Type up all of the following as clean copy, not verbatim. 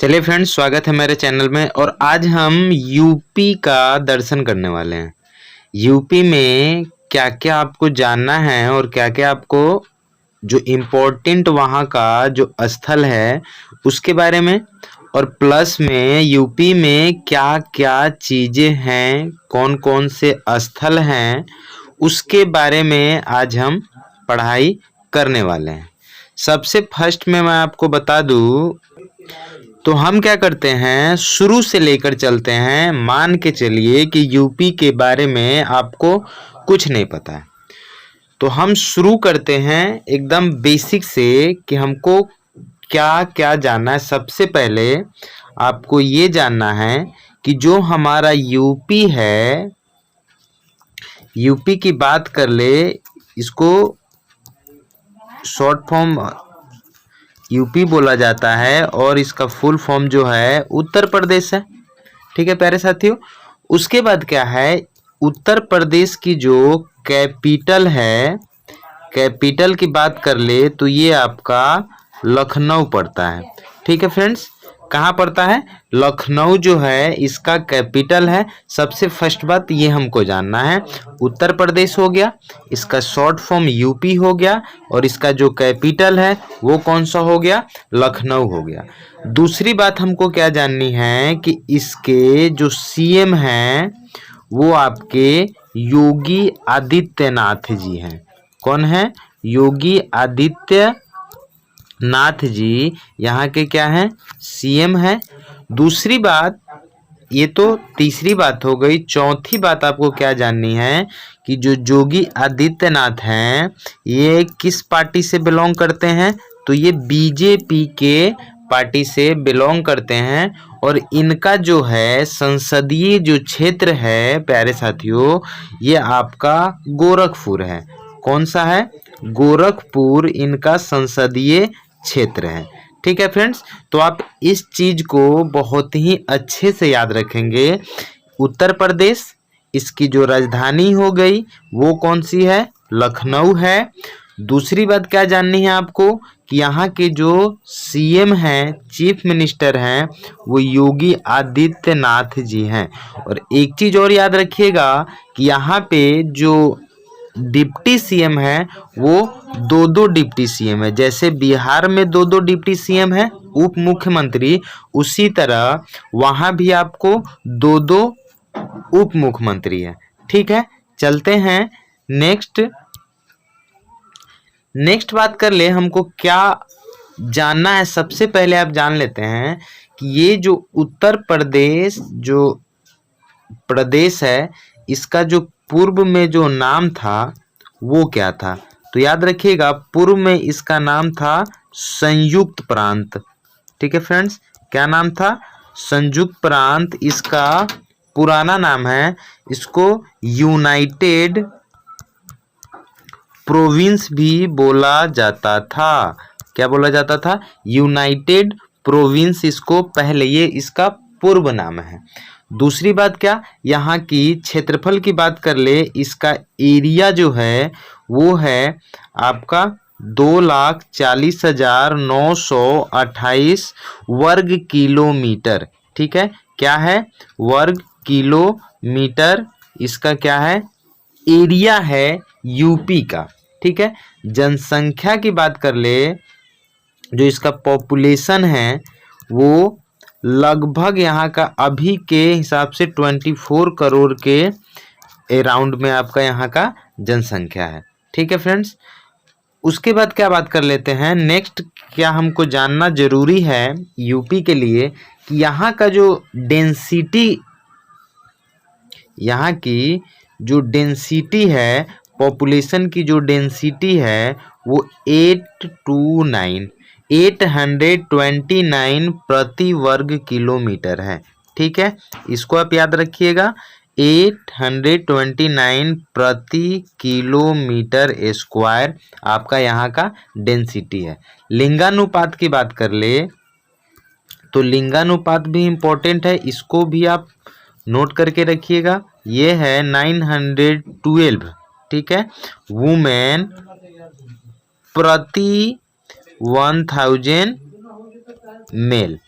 चलिए फ्रेंड्स, स्वागत है मेरे चैनल में। और आज हम यूपी का दर्शन करने वाले हैं। यूपी में क्या क्या आपको जानना है और क्या क्या आपको जो इम्पोर्टेंट वहाँ का जो स्थल है उसके बारे में, और प्लस में यूपी में क्या क्या चीज़ें हैं, कौन कौन से स्थल हैं, उसके बारे में आज हम पढ़ाई करने वाले हैं। सबसे फर्स्ट में मैं आपको बता दूं, तो हम क्या करते हैं, शुरू से लेकर चलते हैं। मान के चलिए कि यूपी के बारे में आपको कुछ नहीं पता है, तो हम शुरू करते हैं एकदम बेसिक से कि हमको क्या क्या जानना है। सबसे पहले आपको ये जानना है कि जो हमारा यूपी है, यूपी की बात कर ले, इसको शॉर्ट फॉर्म यूपी बोला जाता है और इसका फुल फॉर्म जो है उत्तर प्रदेश है। ठीक है प्यारे साथियों। उसके बाद क्या है, उत्तर प्रदेश की जो कैपिटल है, कैपिटल की बात कर ले तो ये आपका लखनऊ पड़ता है। ठीक है फ्रेंड्स, कहाँ पड़ता है? लखनऊ जो है इसका कैपिटल है। सबसे फर्स्ट बात ये हमको जानना है। उत्तर प्रदेश हो गया, इसका शॉर्ट फॉर्म यूपी हो गया, और इसका जो कैपिटल है वो कौन सा हो गया? लखनऊ हो गया। दूसरी बात हमको क्या जाननी है कि इसके जो सीएम हैं वो आपके योगी आदित्यनाथ जी हैं। कौन है? योगी आदित्य नाथ जी यहाँ के क्या हैं? सीएम है। दूसरी बात, ये तो तीसरी बात हो गई। चौथी बात आपको क्या जाननी है कि जो योगी आदित्यनाथ हैं ये किस पार्टी से बिलोंग करते हैं? तो ये बीजेपी के पार्टी से बिलोंग करते हैं। और इनका जो है संसदीय जो क्षेत्र है प्यारे साथियों, ये आपका गोरखपुर है। कौन सा है? गोरखपुर इनका संसदीय क्षेत्र है। ठीक है फ्रेंड्स, तो आप इस चीज को बहुत ही अच्छे से याद रखेंगे। उत्तर प्रदेश, इसकी जो राजधानी हो गई वो कौन सी है? लखनऊ है। दूसरी बात क्या जाननी है आपको कि यहाँ के जो सीएम हैं, चीफ मिनिस्टर हैं, वो योगी आदित्यनाथ जी हैं। और एक चीज और याद रखिएगा कि यहाँ पे जो डिप्टी सीएम है वो दो दो डिप्टी सीएम है। जैसे बिहार में दो दो डिप्टी सीएम है, उप मुख्यमंत्री, उसी तरह वहां भी आपको दो दो उप मुख्यमंत्री है। ठीक है, चलते हैं नेक्स्ट बात कर ले। हमको क्या जानना है? सबसे पहले आप जान लेते हैं कि ये जो उत्तर प्रदेश जो प्रदेश है, इसका जो पूर्व में जो नाम था वो क्या था? तो याद रखिएगा, पूर्व में इसका नाम था संयुक्त प्रांत। ठीक है फ्रेंड्स, क्या नाम था? संयुक्त प्रांत। इसका पुराना नाम है, इसको यूनाइटेड प्रोविंस भी बोला जाता था। क्या बोला जाता था? United province. इसको पहले, ये इसका पूर्व नाम है। दूसरी बात क्या, यहाँ की क्षेत्रफल की बात कर ले, इसका एरिया जो है वो है आपका 2,40,928 वर्ग किलोमीटर। ठीक है, क्या है? वर्ग किलोमीटर इसका क्या है? एरिया है यूपी का। ठीक है, जनसंख्या की बात कर ले, जो इसका पॉपुलेशन है वो लगभग यहाँ का अभी के हिसाब से 24 करोड़ के अराउंड में आपका यहाँ का जनसंख्या है। ठीक है फ्रेंड्स, उसके बाद क्या बात कर लेते हैं नेक्स्ट। क्या हमको जानना जरूरी है यूपी के लिए कि यहाँ का जो डेंसिटी, यहाँ की जो डेंसिटी है, पॉपुलेशन की जो डेंसिटी है वो 829 प्रति वर्ग किलोमीटर है। ठीक है, इसको आप याद रखिएगा, 829 प्रति किलोमीटर स्क्वायर आपका यहाँ का डेंसिटी है। लिंगानुपात की बात कर ले तो लिंगानुपात भी इम्पोर्टेंट है, इसको भी आप नोट करके रखिएगा। ये है 912। ठीक है, वुमेन प्रति 1000 मेल।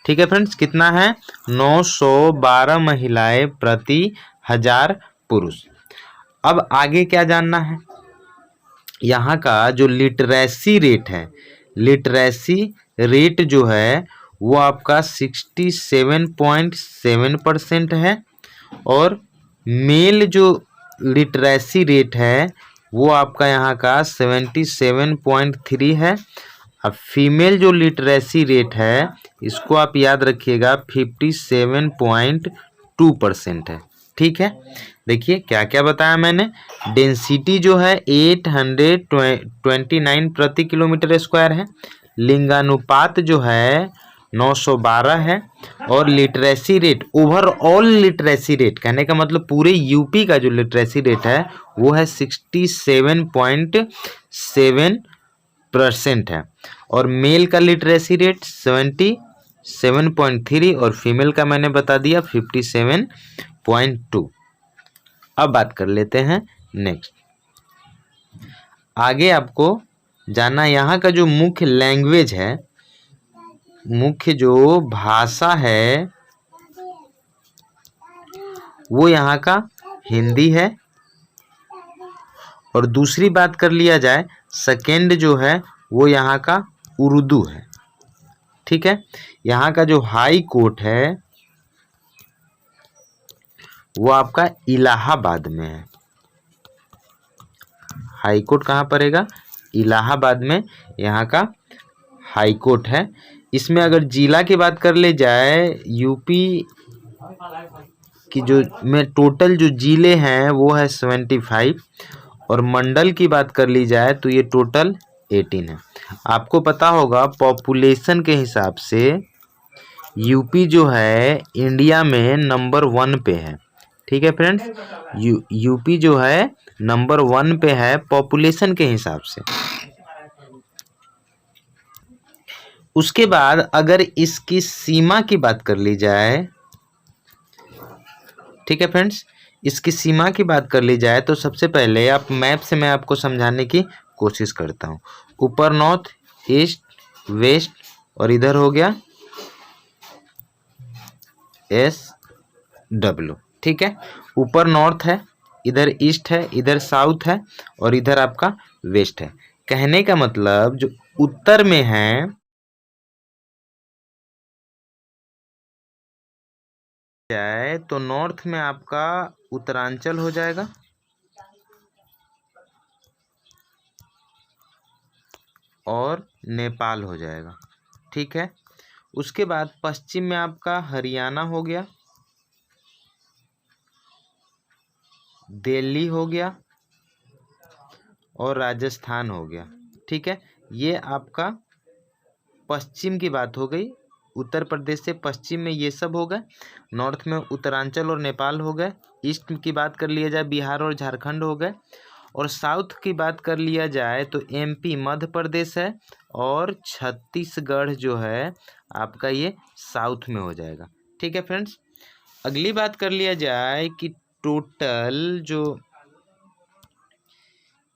ठीक है फ्रेंड्स, कितना है 912 महिलाएं प्रति 1000 पुरुष। अब आगे क्या जानना है, यहाँ का जो लिटरेसी रेट है, लिटरेसी रेट जो है वो आपका 67.7% है, और मेल जो लिटरेसी रेट है वो आपका यहाँ का 77.3 है। अब फीमेल जो लिटरेसी रेट है इसको आप याद रखिएगा 57.2% है। ठीक है, देखिए क्या क्या बताया मैंने। डेंसिटी जो है 829 प्रति किलोमीटर स्क्वायर है, लिंगानुपात जो है 912 है, और literacy rate, overall literacy rate कहने का मतलब पूरे यूपी का जो लिटरेसी रेट है वो है 67.7% है, और मेल का लिटरेसी रेट 77.3 और फीमेल का मैंने बता दिया 57.2। अब बात कर लेते हैं नेक्स्ट। आगे आपको जानना यहाँ का जो मुख्य लैंग्वेज है, मुख्य जो भाषा है वो यहाँ का हिंदी है, और दूसरी बात कर लिया जाए सेकेंड जो है वो यहाँ का उर्दू है। ठीक है, यहाँ का जो हाई कोर्ट है वो आपका इलाहाबाद में है। हाई कोर्ट कहाँ पड़ेगा, इलाहाबाद में यहाँ का हाई कोर्ट है। इसमें अगर जिला की बात कर ले जाए, यूपी की जो में टोटल जो जिले हैं वो है 75, और मंडल की बात कर ली जाए तो ये टोटल 18 है। आपको पता होगा पॉपुलेशन के हिसाब से यूपी जो है इंडिया में नंबर 1 पे है। ठीक है फ्रेंड्स, यूपी जो है नंबर 1 पे है पॉपुलेशन के हिसाब से। उसके बाद अगर इसकी सीमा की बात कर ली जाए, ठीक है फ्रेंड्स, इसकी सीमा की बात कर ली जाए तो सबसे पहले आप मैप से मैं आपको समझाने की कोशिश करता हूँ। ऊपर नॉर्थ, ईस्ट, वेस्ट, और इधर हो गया SW। ठीक है, ऊपर नॉर्थ है, इधर ईस्ट है, इधर साउथ है, और इधर आपका वेस्ट है। कहने का मतलब जो उत्तर में है जाए तो नॉर्थ में आपका उत्तरांचल हो जाएगा, और नेपाल हो जाएगा। ठीक है, उसके बाद पश्चिम में आपका हरियाणा हो गया, दिल्ली हो गया, और राजस्थान हो गया। ठीक है, ये आपका पश्चिम की बात हो गई। उत्तर प्रदेश से पश्चिम में ये सब हो गए। नॉर्थ में उत्तरांचल और नेपाल हो गए। ईस्ट की बात कर लिया जाए बिहार और झारखंड हो गए, और साउथ की बात कर लिया जाए तो MP मध्य प्रदेश है, और छत्तीसगढ़ जो है आपका ये साउथ में हो जाएगा। ठीक है फ्रेंड्स, अगली बात कर लिया जाए कि टोटल जो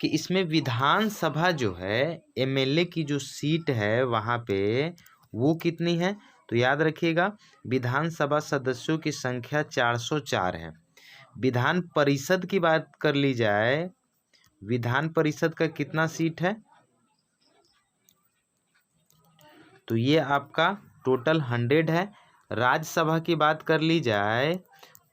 कि इसमें विधानसभा जो है MLA की जो सीट है वहाँ पे वो कितनी है, तो याद रखिएगा विधानसभा सदस्यों की संख्या 404 है। विधान परिषद की बात कर ली जाए, विधान परिषद का कितना सीट है, तो ये आपका टोटल 100 है। राज्यसभा की बात कर ली जाए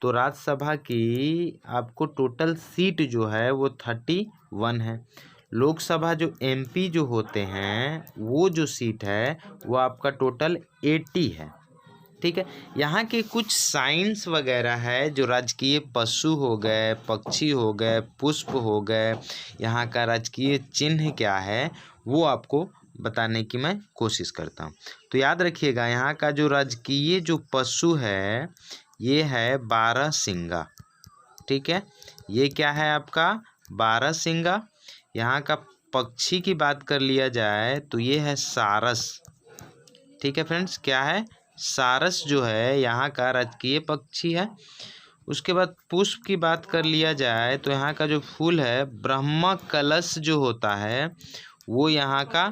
तो राज्यसभा की आपको टोटल सीट जो है वो 31 है। लोकसभा जो MP जो होते हैं वो जो सीट है वो आपका टोटल 80 है। ठीक है, यहाँ के कुछ साइंस वगैरह है, जो राजकीय पशु हो गए, पक्षी हो गए, पुष्प हो गए, यहाँ का राजकीय चिन्ह क्या है वो आपको बताने की मैं कोशिश करता हूँ। तो याद रखिएगा यहाँ का जो राजकीय जो पशु है ये है बारहसिंगा। ठीक है, ये क्या है आपका बारहसिंगा। यहाँ का पक्षी की बात कर लिया जाए तो ये है सारस। ठीक है फ्रेंड्स, क्या है, सारस जो है यहाँ का राजकीय पक्षी है। उसके बाद पुष्प की बात कर लिया जाए तो यहाँ का जो फूल है ब्रह्म कलश जो होता है वो यहाँ का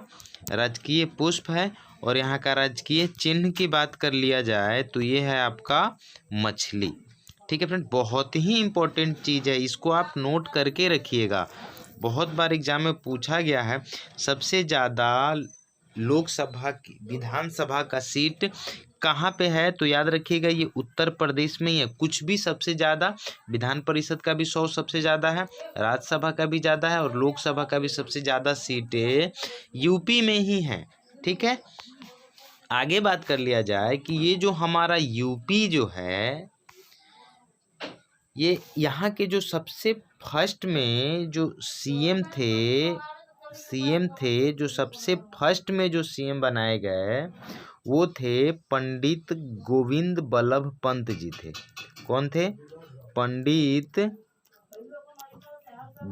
राजकीय पुष्प है। और यहाँ का राजकीय चिन्ह की बात कर लिया जाए तो ये है आपका मछली। ठीक है फ्रेंड, बहुत ही इम्पोर्टेंट चीज़ है, इसको आप नोट करके रखिएगा। बहुत बार एग्जाम में पूछा गया है सबसे ज़्यादा लोकसभा की विधानसभा का सीट कहाँ पे है, तो याद रखिएगा ये उत्तर प्रदेश में ही है। कुछ भी सबसे ज़्यादा, विधान परिषद का भी 100 सबसे ज़्यादा है, राज्यसभा का भी ज़्यादा है और लोकसभा का भी सबसे ज़्यादा सीटें यूपी में ही हैं। ठीक है, आगे बात कर लिया जाए कि ये जो हमारा यूपी जो है, ये यहाँ के जो सबसे फर्स्ट में जो सीएम थे, जो सबसे फर्स्ट में जो सीएम बनाए गए वो थे पंडित गोविंद बल्लभ पंत जी थे। कौन थे? पंडित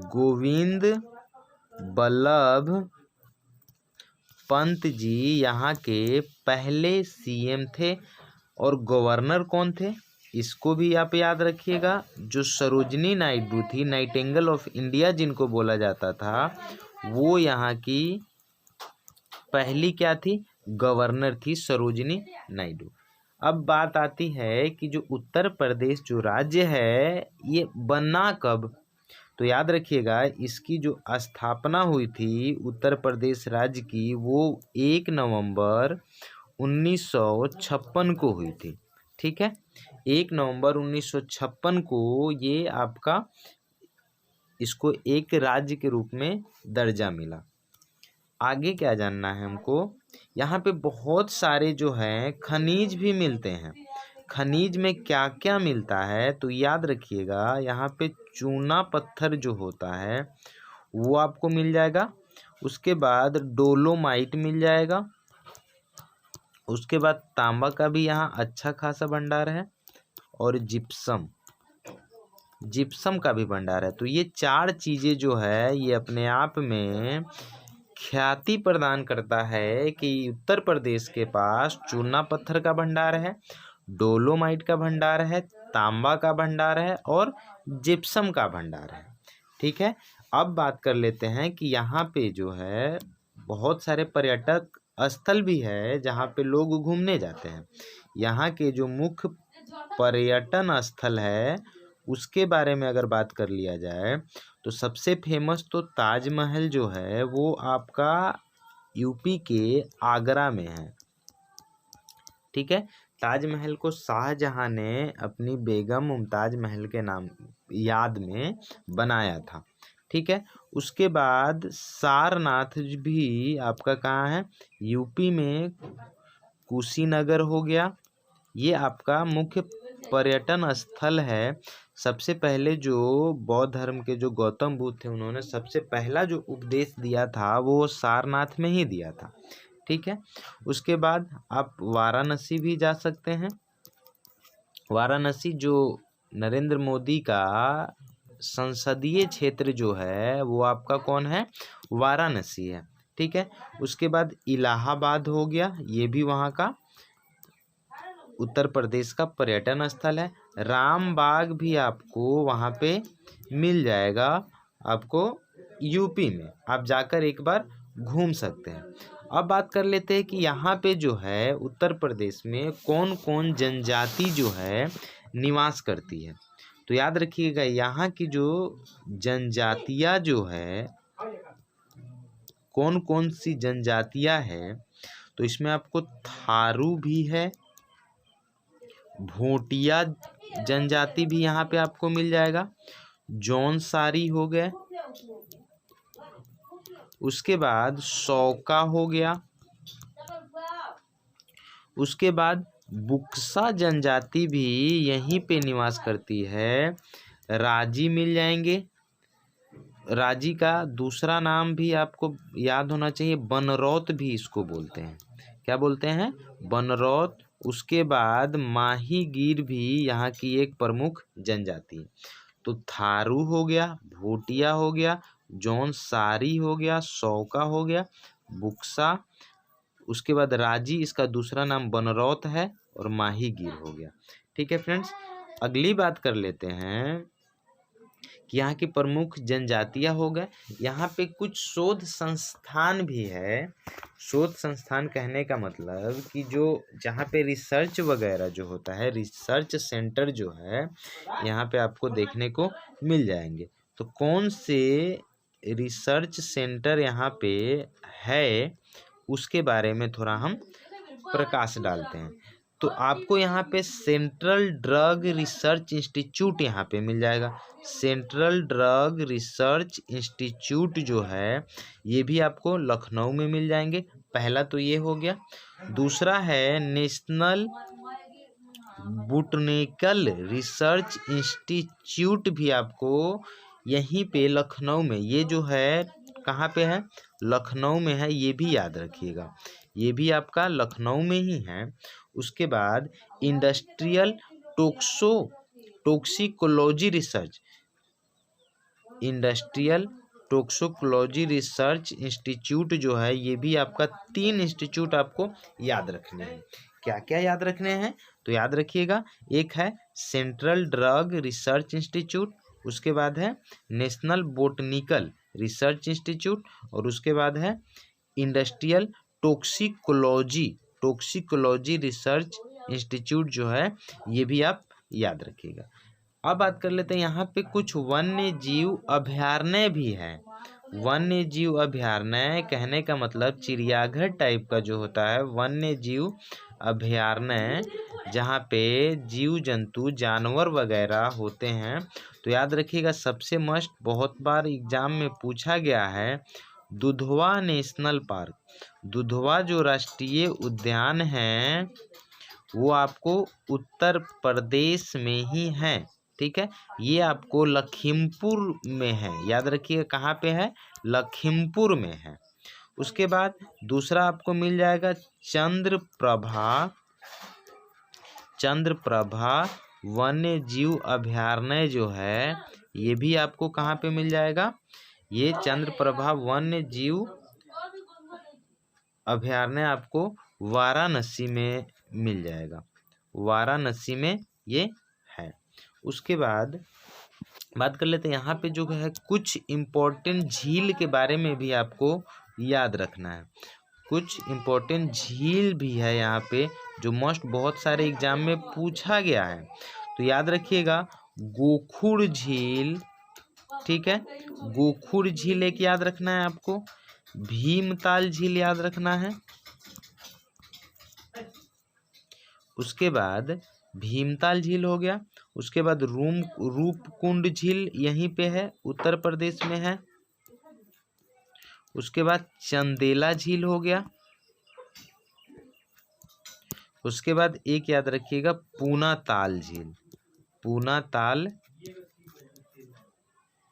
गोविंद बल्लभ पंत जी यहाँ के पहले सीएम थे। और गवर्नर कौन थे, इसको भी आप याद रखिएगा। जो सरोजनी नायडू थी, नाइटिंगेल ऑफ इंडिया जिनको बोला जाता था, वो यहाँ की पहली क्या थी? गवर्नर थी, सरोजनी नायडू। अब बात आती है कि जो उत्तर प्रदेश जो राज्य है ये बना कब, तो याद रखिएगा इसकी जो स्थापना हुई थी उत्तर प्रदेश राज्य की, वो 1 नवंबर 1956 को हुई थी। ठीक है, 1 नवंबर 1956 को ये आपका इसको एक राज्य के रूप में दर्जा मिला। आगे क्या जानना है हमको, यहाँ पे बहुत सारे जो हैं खनिज भी मिलते हैं। खनिज में क्या क्या मिलता है, तो याद रखिएगा यहाँ पे चूना पत्थर जो होता है वो आपको मिल जाएगा। उसके बाद डोलोमाइट मिल जाएगा। उसके बाद तांबा का भी यहाँ अच्छा खासा भंडार है और जिप्सम का भी भंडार है। तो ये 4 चीज़ें जो है ये अपने आप में ख्याति प्रदान करता है कि उत्तर प्रदेश के पास चूना पत्थर का भंडार है, डोलोमाइट का भंडार है, तांबा का भंडार है और जिप्सम का भंडार है। ठीक है, अब बात कर लेते हैं कि यहाँ पे जो है बहुत सारे पर्यटक स्थल भी है जहाँ पे लोग घूमने जाते हैं। यहाँ के जो मुख्य पर्यटन स्थल है उसके बारे में अगर बात कर लिया जाए तो सबसे फेमस तो ताजमहल जो है वो आपका यूपी के आगरा में है। ठीक है, ताजमहल को शाहजहां ने अपनी बेगम मुमताज महल के नाम याद में बनाया था। ठीक है, उसके बाद सारनाथ भी आपका कहाँ है? यूपी में कुशीनगर हो गया। ये आपका मुख्य पर्यटन स्थल है। सबसे पहले जो बौद्ध धर्म के जो गौतम बुद्ध थे उन्होंने सबसे पहला जो उपदेश दिया था वो सारनाथ में ही दिया था। ठीक है, उसके बाद आप वाराणसी भी जा सकते हैं। वाराणसी जो नरेंद्र मोदी का संसदीय क्षेत्र जो है वो आपका कौन है? वाराणसी है। ठीक है, उसके बाद इलाहाबाद हो गया, ये भी वहाँ का उत्तर प्रदेश का पर्यटन स्थल है। रामबाग भी आपको वहाँ पे मिल जाएगा, आपको यूपी में, आप जाकर एक बार घूम सकते हैं। अब बात कर लेते हैं कि यहाँ पे जो है उत्तर प्रदेश में कौन कौन जनजाति जो है निवास करती है। तो याद रखिएगा यहाँ की जो जनजातियाँ जो है, कौन कौन सी जनजातियाँ हैं, तो इसमें आपको थारू भी है, भोटिया जनजाति भी यहाँ पे आपको मिल जाएगा, जौनसारी हो गए, उसके बाद सौका हो गया, उसके बाद बुक्सा जनजाति भी यहीं पे निवास करती है, राजी मिल जाएंगे। राजी का दूसरा नाम भी आपको याद होना चाहिए, बनरौत भी इसको बोलते हैं। क्या बोलते हैं? बनरौत। उसके बाद माहीगीर भी यहाँ की एक प्रमुख जनजाति है। तो थारू हो गया, भोटिया हो गया, जौनसारी हो गया, सौका हो गया, बुक्सा, उसके बाद राजी, इसका दूसरा नाम बनरौत है, और माहीगीर हो गया। ठीक है फ्रेंड्स, अगली बात कर लेते हैं कि यहाँ की प्रमुख जनजातियाँ हो गए। यहाँ पे कुछ शोध संस्थान भी है। शोध संस्थान कहने का मतलब कि जो जहाँ पे रिसर्च वगैरह जो होता है, रिसर्च सेंटर जो है यहाँ पे आपको देखने को मिल जाएंगे। तो कौन से रिसर्च सेंटर यहाँ पे है उसके बारे में थोड़ा हम प्रकाश डालते हैं। तो आपको यहाँ पे सेंट्रल ड्रग रिसर्च इंस्टीट्यूट यहाँ पे मिल जाएगा। सेंट्रल ड्रग रिसर्च इंस्टीट्यूट जो है ये भी आपको लखनऊ में मिल जाएंगे। पहला तो ये हो गया। दूसरा है नेशनल बोटनिकल रिसर्च इंस्टीट्यूट भी आपको यहीं पे लखनऊ में, ये जो है कहाँ पे है, लखनऊ में है, ये भी याद रखिएगा, ये भी आपका लखनऊ में ही है। उसके बाद industrial toxicology research, industrial toxicology research institute जो है ये भी आपका 3 इंस्टीट्यूट आपको याद रखने हैं। क्या क्या याद रखने हैं तो याद रखिएगा, एक है सेंट्रल ड्रग रिसर्च इंस्टीट्यूट, उसके बाद है नेशनल बोटनिकल रिसर्च इंस्टीट्यूट और उसके बाद है इंडस्ट्रियल टॉक्सिकोलॉजी रिसर्च इंस्टीट्यूट जो है ये भी आप याद रखिएगा। अब बात कर लेते हैं, यहाँ पे कुछ वन्य जीव अभयारण्य भी है। वन्य जीव अभयारण्य कहने का मतलब चिड़ियाघर टाइप का जो होता है वन्य जीव अभयारण्य, जहाँ पे जीव जंतु जानवर वगैरह होते हैं। तो याद रखिएगा सबसे मस्ट, बहुत बार एग्जाम में पूछा गया है, दुधवा नेशनल पार्क। दुधवा जो राष्ट्रीय उद्यान है वो आपको उत्तर प्रदेश में ही है, ठीक है। ये आपको लखीमपुर में है, याद रखिएगा कहाँ पे है, लखीमपुर में है। उसके बाद दूसरा आपको मिल जाएगा चंद्रप्रभा वन्य जीव अभयारण्य जो है ये भी आपको कहाँ पे मिल जाएगा, ये चंद्रप्रभा वन्य जीव अभयारण्य आपको वाराणसी में मिल जाएगा, वाराणसी में ये है। उसके बाद बात कर लेते हैं, यहाँ पे जो है कुछ इम्पोर्टेंट झील के बारे में भी आपको याद रखना है। कुछ इम्पोर्टेंट झील भी है यहाँ पे जो मोस्ट बहुत सारे एग्जाम में पूछा गया है। तो याद रखिएगा गोखुर झील, ठीक है, गोखुर झील एक याद रखना है आपको, भीमताल झील याद रखना है। उसके बाद भीमताल झील हो गया। उसके बाद रूपकुंड झील यहीं पे है, उत्तर प्रदेश में है। उसके बाद चंदेला झील हो गया। उसके बाद एक याद रखिएगा पूना ताल झील, पूना ताल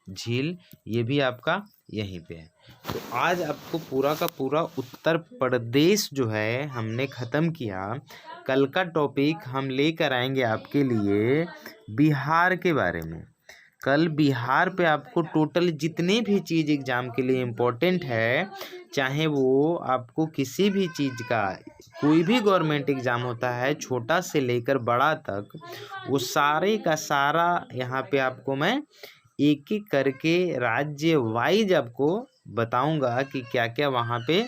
झील ये भी आपका यहीं पे है। तो आज आपको पूरा का पूरा उत्तर प्रदेश जो है हमने ख़त्म किया। कल का टॉपिक हम लेकर आएंगे आपके लिए बिहार के बारे में। कल बिहार पे आपको टोटल जितने भी चीज़ एग्ज़ाम के लिए इम्पोर्टेंट है, चाहे वो आपको किसी भी चीज़ का कोई भी गवर्नमेंट एग्ज़ाम होता है छोटा से लेकर बड़ा तक, वो सारे का सारा यहाँ पे आपको मैं एक एक करके राज्य वाइज आपको बताऊंगा कि क्या क्या वहाँ पे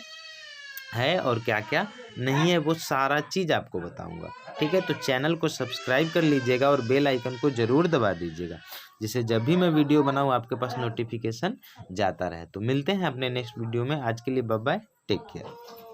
है और क्या क्या नहीं है, वो सारा चीज़ आपको बताऊंगा, ठीक है। तो चैनल को सब्सक्राइब कर लीजिएगा और बेल आइकन को ज़रूर दबा दीजिएगा, जिससे जब भी मैं वीडियो बनाऊँ आपके पास नोटिफिकेशन जाता रहे। तो मिलते हैं अपने नेक्स्ट वीडियो में, आज के लिए बाय बाय, टेक केयर।